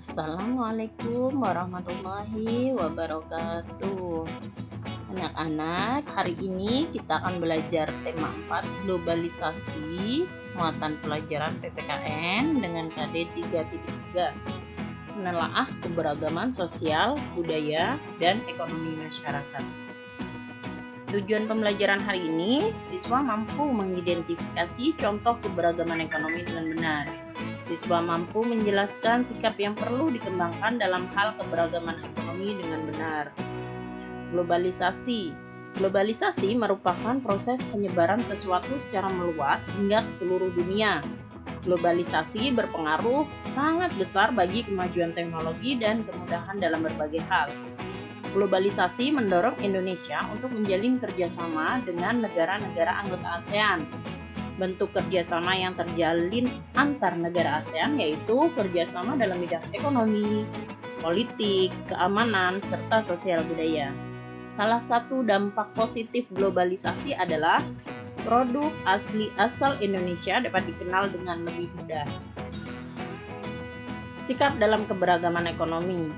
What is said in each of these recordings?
Assalamualaikum warahmatullahi wabarakatuh. Anak-anak, hari ini kita akan belajar tema 4 globalisasi, muatan pelajaran PPKN dengan KD 3.3. Menelaah keberagaman sosial, budaya, dan ekonomi masyarakat. Tujuan pembelajaran hari ini, siswa mampu mengidentifikasi contoh keberagaman ekonomi dengan benar. Siswa mampu menjelaskan sikap yang perlu dikembangkan dalam hal keberagaman ekonomi dengan benar. Globalisasi. Globalisasi merupakan proses penyebaran sesuatu secara meluas hingga ke seluruh dunia. Globalisasi berpengaruh sangat besar bagi kemajuan teknologi dan kemudahan dalam berbagai hal. Globalisasi mendorong Indonesia untuk menjalin kerjasama dengan negara-negara anggota ASEAN. Bentuk kerjasama yang terjalin antar negara ASEAN yaitu kerjasama dalam bidang ekonomi, politik, keamanan, serta sosial budaya. Salah satu dampak positif globalisasi adalah produk asli asal Indonesia dapat dikenal dengan lebih mudah. Sikap dalam keberagaman ekonomi.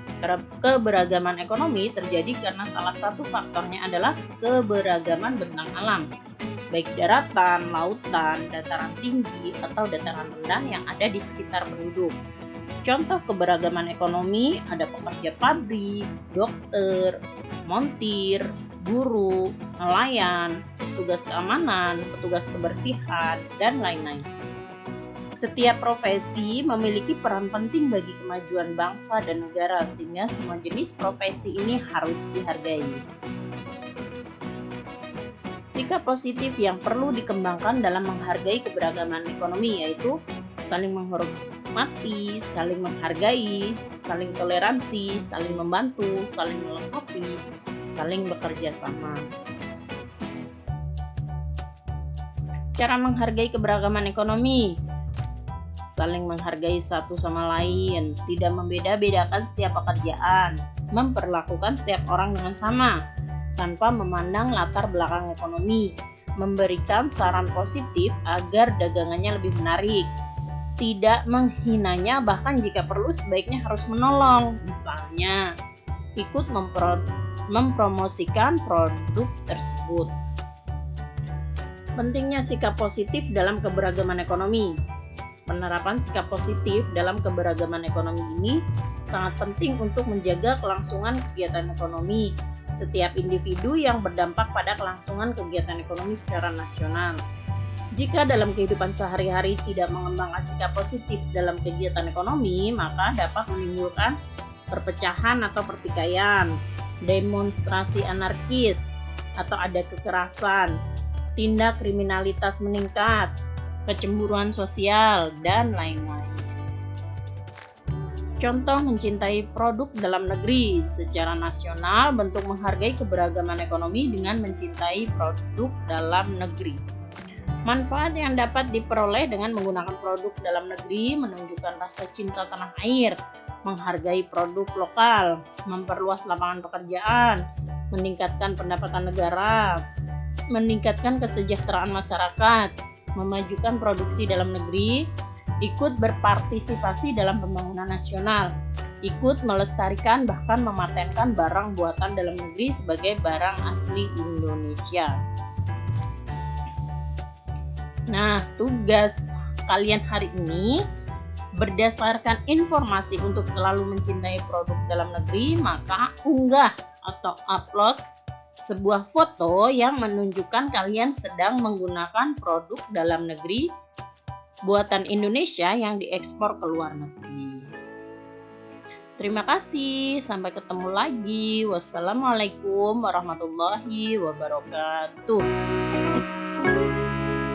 Keberagaman ekonomi terjadi karena salah satu faktornya adalah keberagaman bentang alam, baik daratan, lautan, dataran tinggi, atau dataran rendah yang ada di sekitar penduduk. Contoh keberagaman ekonomi ada pekerja pabrik, dokter, montir, guru, nelayan, petugas keamanan, petugas kebersihan, dan lain-lain. Setiap profesi memiliki peran penting bagi kemajuan bangsa dan negara, sehingga semua jenis profesi ini harus dihargai. Sikap positif yang perlu dikembangkan dalam menghargai keberagaman ekonomi yaitu saling menghormati, saling menghargai, saling toleransi, saling membantu, saling melengkapi, saling bekerja sama. Cara menghargai keberagaman ekonomi: saling menghargai satu sama lain, tidak membeda-bedakan setiap pekerjaan, memperlakukan setiap orang dengan sama, tanpa memandang latar belakang ekonomi, memberikan saran positif agar dagangannya lebih menarik, tidak menghinanya, bahkan jika perlu sebaiknya harus menolong, misalnya ikut mempromosikan produk tersebut. Pentingnya sikap positif dalam keberagaman ekonomi. Penerapan sikap positif dalam keberagaman ekonomi ini sangat penting untuk menjaga kelangsungan kegiatan ekonomi setiap individu yang berdampak pada kelangsungan kegiatan ekonomi secara nasional. Jika dalam kehidupan sehari-hari tidak mengembangkan sikap positif dalam kegiatan ekonomi, maka dapat menimbulkan perpecahan atau pertikaian, demonstrasi anarkis, atau ada kekerasan, tindak kriminalitas meningkat, kecemburuan sosial, dan lain-lain. Contoh mencintai produk dalam negeri. Secara nasional, bentuk menghargai keberagaman ekonomi dengan mencintai produk dalam negeri. Manfaat yang dapat diperoleh dengan menggunakan produk dalam negeri menunjukkan rasa cinta tanah air, menghargai produk lokal, memperluas lapangan pekerjaan, meningkatkan pendapatan negara, meningkatkan kesejahteraan masyarakat, memajukan produksi dalam negeri, ikut berpartisipasi dalam pembangunan nasional, ikut melestarikan bahkan mematenkan barang buatan dalam negeri sebagai barang asli Indonesia. Nah, tugas kalian hari ini berdasarkan informasi untuk selalu mencintai produk dalam negeri, maka unggah atau upload sebuah foto yang menunjukkan kalian sedang menggunakan produk dalam negeri buatan Indonesia yang diekspor ke luar negeri. Terima kasih, sampai ketemu lagi. Wassalamualaikum warahmatullahi wabarakatuh.